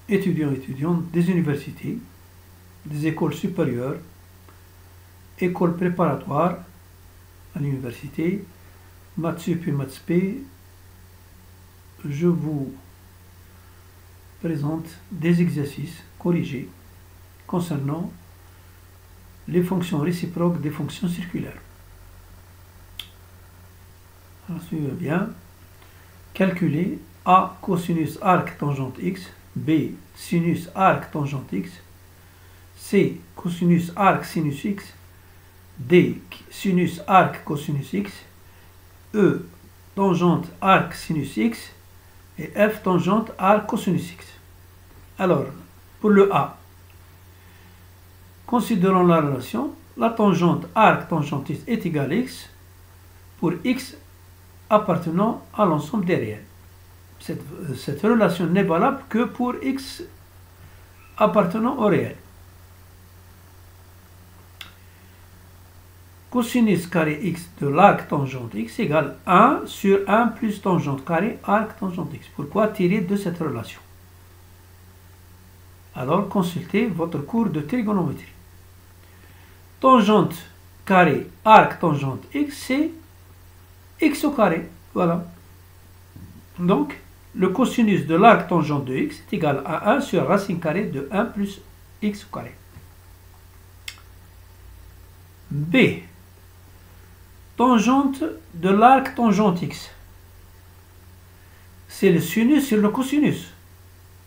étudiants des universités, des écoles supérieures, écoles préparatoires à l'université, maths sup et maths spé, je vous présente des exercices corrigés concernant les fonctions réciproques des fonctions circulaires. Alors, suivez bien. Calculer A cosinus arc tangente x, B sinus arc tangente x, C cosinus arc sinus x, D sinus arc cosinus x, E tangente arc sinus x et F tangente arc cosinus x. Alors, pour le A, considérons la relation, la tangente arc tangente x est égale à x pour x appartenant à l'ensemble des réels. Cette relation n'est valable que pour x appartenant au réel. Cosinus carré x de l'arc tangente x égale 1 sur 1 plus tangente carré arc tangente x. Pourquoi tirer de cette relation? Alors consultez votre cours de trigonométrie. Tangente carré arc tangente x, c'est x au carré. Voilà. Donc, le cosinus de l'arc tangente de x est égal à 1 sur racine carrée de 1 plus x au carré. B. Tangente de l'arc tangente x. C'est le sinus sur le cosinus.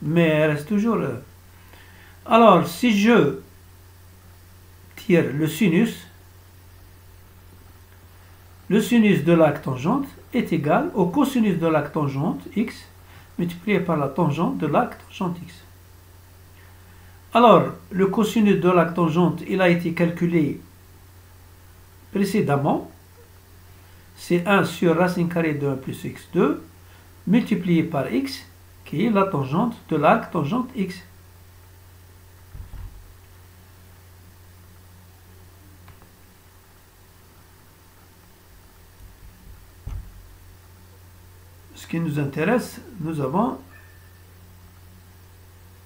Mais il reste toujours... Alors, si je tire le sinus de l'arc tangente est égal au cosinus de l'arc tangente x multiplié par la tangente de l'arc tangente x. Alors, le cosinus de l'arc tangente, il a été calculé précédemment. C'est 1 sur racine carrée de 1 plus x2 multiplié par x qui est la tangente de l'arc tangente x. Ce qui nous intéresse, nous avons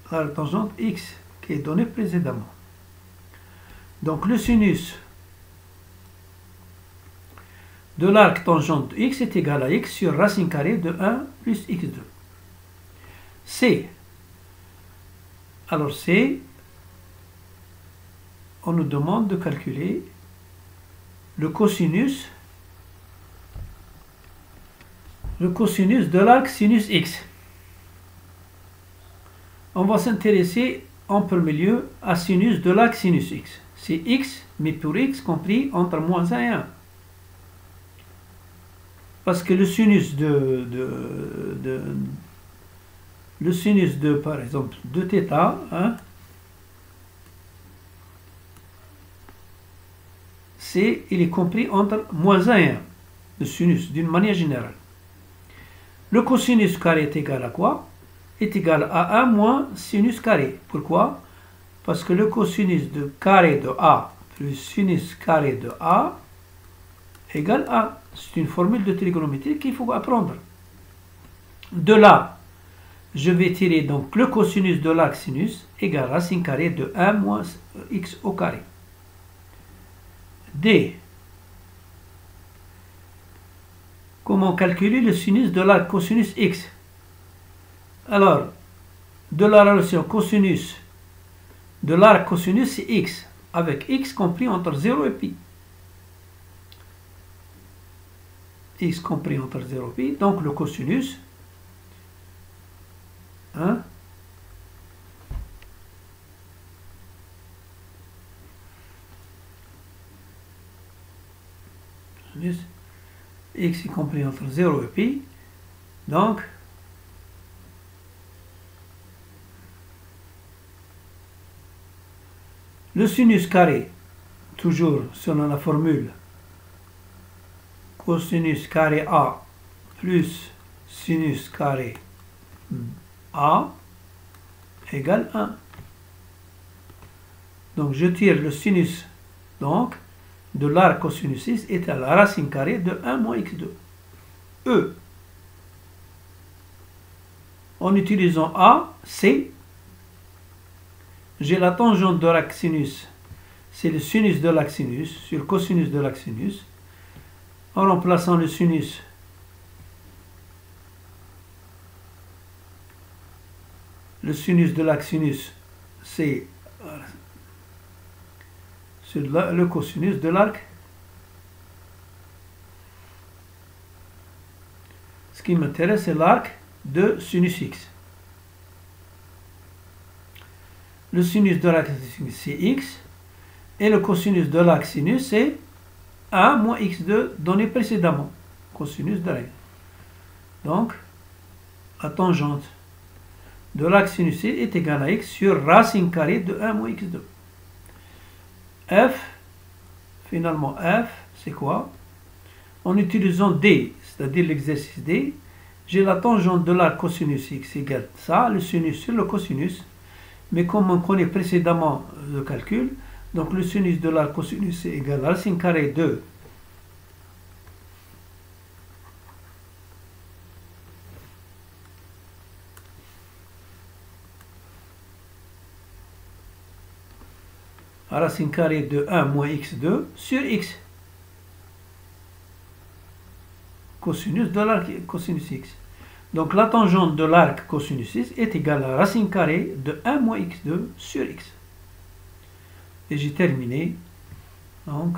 la tangente x qui est donnée précédemment. Donc le sinus de l'arc tangente de x est égal à x sur racine carrée de 1 plus x2. C. Alors C, on nous demande de calculer le cosinus de l'arc sinus x. On va s'intéresser en premier lieu à sinus de l'arc sinus x. C'est x, mais pour x compris entre moins 1 et 1. Parce que le sinus de par exemple, de θ, hein, il est compris entre moins 1 et 1, le sinus, d'une manière générale. Le cosinus carré est égal à quoi? Est égal à 1 moins sinus carré. Pourquoi? Parce que le cosinus de carré de A plus sinus carré de A égale 1. C'est une formule de trigonométrie qu'il faut apprendre. De là, je vais tirer donc le cosinus de l'arc sinus égale racine carrée de 1 moins x au carré. D. Comment calculer le sinus de l'arc cosinus x? Alors, de la relation cosinus de l'arc cosinus, c'est x, avec x compris entre 0 et pi. X compris entre 0 et pi, donc le cosinus, hein, x est compris entre 0 et pi, donc le sinus carré, toujours selon la formule cosinus carré A plus sinus carré A égale 1. Donc je tire le sinus donc, de l'arc cosinus x est à la racine carrée de 1 moins x2. E. En utilisant A, C, j'ai la tangente de l'arc sinus, c'est le sinus de l'arc sinus sur cosinus de l'arc sinus. En remplaçant le sinus de l'arc sinus, c'est le cosinus de l'arc. Ce qui m'intéresse, c'est l'arc de sinus x. Le sinus de l'arc sinus, c'est x. Et le cosinus de l'arc sinus, c'est 1 moins x2 donné précédemment. Cosinus de l'arc. Donc, la tangente de l'arc sinus est égale à x sur racine carrée de 1 moins x2. F, finalement f, c'est quoi? En utilisant D, c'est-à-dire l'exercice D, j'ai la tangente de l'arc cosinus x égale ça, le sinus sur le cosinus. Mais comme on connaît précédemment le calcul, donc le sinus de l'arc cosinus est égal à racine carrée de racine carrée de 1 moins x2 sur x. Cosinus de l'arc cosinus x. Donc la tangente de l'arc cosinus x est égale à racine carrée de 1 moins x2 sur x. Et j'ai terminé. Donc,